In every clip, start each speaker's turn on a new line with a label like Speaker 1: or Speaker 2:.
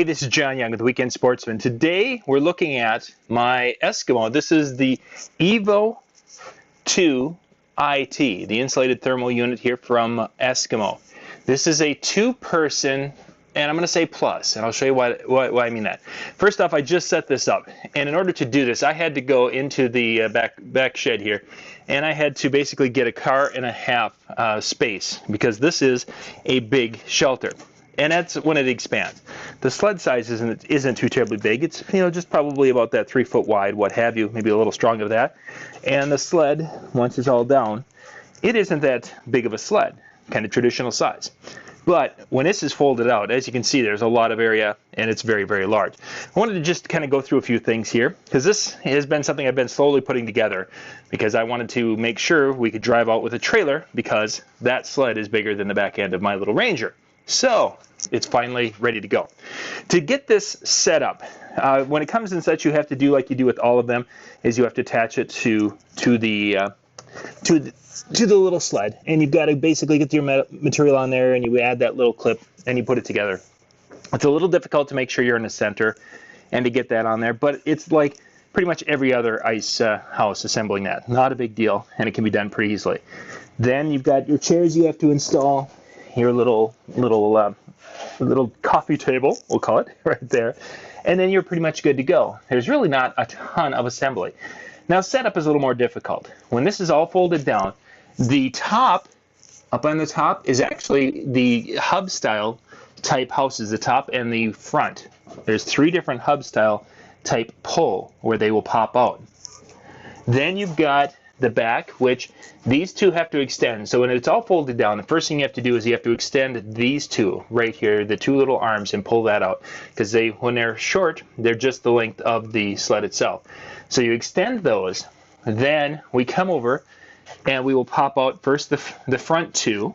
Speaker 1: this is John Young with the Weekend Sportsman. Today we're looking at my Eskimo. This is the Evo 2iT, the insulated thermal unit here from Eskimo. This is a two-person, and I'm going to say plus, and I'll show you why I mean that. First off, I just set this up, and in order to do this, I had to go into the back shed here, and I had to basically get a car and a half space, because this is a big shelter. And that's when it expands. The sled size isn't too terribly big. It's just probably about that 3 foot wide, what have you, maybe a little stronger than that. And the sled, once it's all down, it isn't that big of a sled, kind of traditional size. But when this is folded out, as you can see, there's a lot of area, and it's very, very large. I wanted to just kind of go through a few things here, because this has been something I've been slowly putting together, because I wanted to make sure we could drive out with a trailer, because that sled is bigger than the back end of my little Ranger. So it's finally ready to go. To get this set up, when it comes in such, you have to do like you do with all of them, is you have to attach it to the little sled, and you've got to basically get your material on there, and you add that little clip, and you put it together. It's a little difficult to make sure you're in the center and to get that on there, but it's like pretty much every other ice house assembling that. Not a big deal, and it can be done pretty easily. Then you've got your chairs you have to install, your little coffee table, we'll call it, right there, and then you're pretty much good to go. There's really not a ton of assembly. Now, setup is a little more difficult. When this is all folded down, the top, up on the top, is actually the hub style type houses, the top and the front. There's 3 different hub style type pull where they will pop out. Then you've got the back, which these two have to extend. So when it's all folded down, the first thing you have to do is you have to extend these two right here, the 2 little arms, and pull that out, because when they're short, they're just the length of the sled itself. So you extend those, then we come over and we will pop out first the front 2.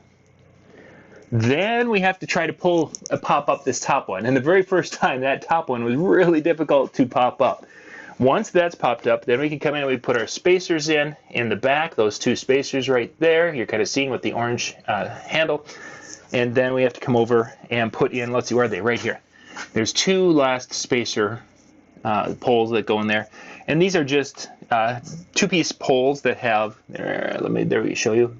Speaker 1: Then we have to try to pop up this top one, and the very first time, that top one was really difficult to pop up. Once that's popped up, then we can come in and we put our spacers in the back, those 2 spacers right there. You're kind of seeing with the orange handle. And then we have to come over and put in, let's see, where are they? Right here. There's 2 last spacer poles that go in there. And these are just 2-piece poles that have, there we show you,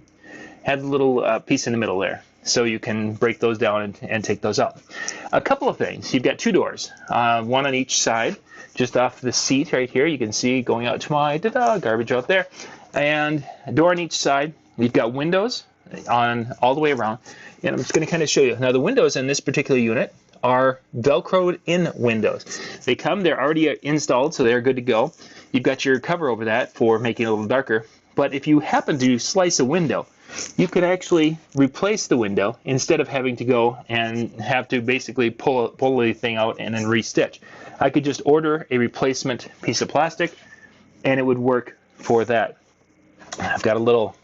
Speaker 1: have a little piece in the middle there. So you can break those down and take those out. A couple of things. You've got 2 doors, one on each side. Just off the seat right here, you can see going out to my garbage out there. And a door on each side. You've got windows on all the way around. And I'm just going to kind of show you. Now, the windows in this particular unit are Velcroed in windows. They're already installed, so they're good to go. You've got your cover over that for making it a little darker. But if you happen to slice a window, you could actually replace the window instead of having to go and have to basically pull the thing out and then restitch. I could just order a replacement piece of plastic, and it would work for that. I've got a little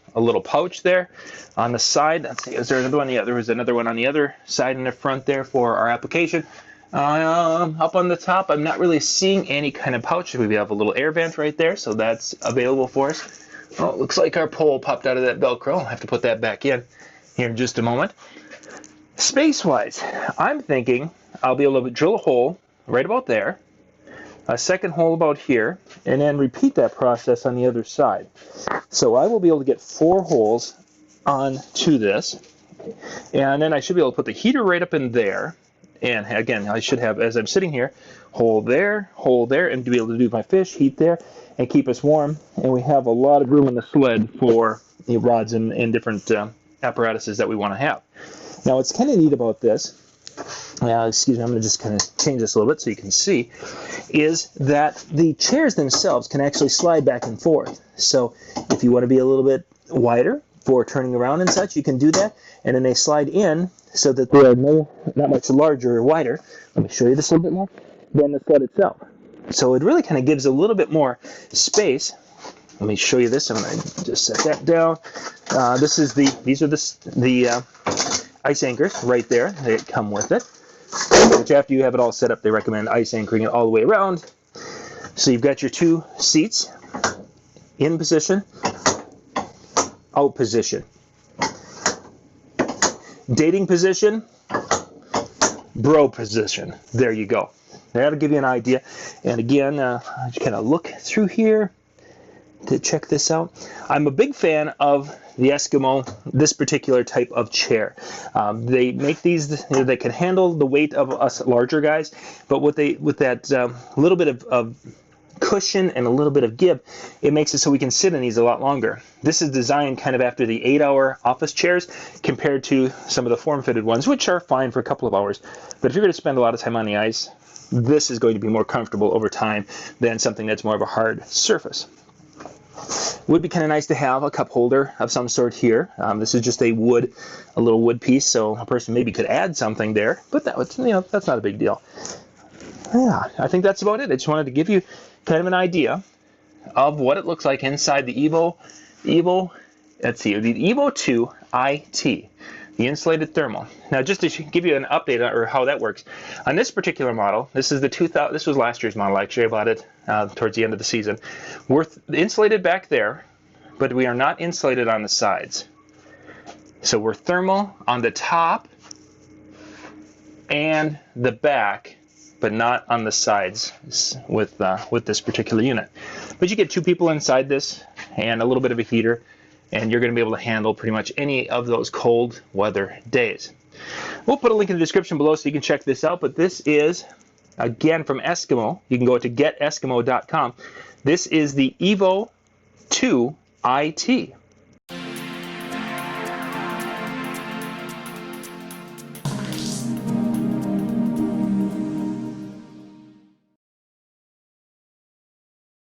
Speaker 1: pouch there on the side. Let's see, is there another one? Yeah, there was another one on the other side in the front there for our application. Up on the top, I'm not really seeing any kind of pouch. We have a little air vent right there, so that's available for us. Oh, it looks like our pole popped out of that Velcro. I'll have to put that back in here in just a moment. Space-wise, I'm thinking I'll be able to drill a hole right about there, a second hole about here, and then repeat that process on the other side. So I will be able to get 4 holes onto this, and then I should be able to put the heater right up in there. And again, I should have, as I'm sitting here, hole there, and to be able to do my fish, heat there, and keep us warm. And we have a lot of room in the sled for the rods and different apparatuses that we want to have. Now, what's kind of neat about this, excuse me, I'm going to just kind of change this a little bit so you can see, is that the chairs themselves can actually slide back and forth. So if you want to be a little bit wider for turning around and such, you can do that. And then they slide in so that they are not much larger or wider. Let me show you this a little bit more than the sled itself. So it really kind of gives a little bit more space. Let me show you this. I'm going to just set that down. These are the ice anchors right there. They come with it. Which after you have it all set up, they recommend ice anchoring it all the way around. So you've got your 2 seats in position, out position. Dating position, bro position. There you go. That'll give you an idea. And again, just kind of look through here to check this out. I'm a big fan of the Eskimo, this particular type of chair. They make these, they can handle the weight of us larger guys, but with that little bit of cushion and a little bit of give, it makes it so we can sit in these a lot longer. This is designed kind of after the 8-hour office chairs compared to some of the form-fitted ones, which are fine for a couple of hours. But if you're going to spend a lot of time on the ice, this is going to be more comfortable over time than something that's more of a hard surface. Would be kind of nice to have a cup holder of some sort here. This is just a little wood piece, so a person maybe could add something there, but that's not a big deal. Yeah, I think that's about it. I just wanted to give you kind of an idea of what it looks like inside the Evo 2iT, the insulated thermal. Now, just to give you an update on how that works, on this particular model, this is this was last year's model. Actually, I bought it towards the end of the season. We're insulated back there, but we are not insulated on the sides. So we're thermal on the top and the back, but not on the sides with this particular unit. But you get 2 people inside this and a little bit of a heater, and you're going to be able to handle pretty much any of those cold weather days. We'll put a link in the description below so you can check this out, but this is, again, from Eskimo. You can go to geteskimo.com. This is the Evo 2iT.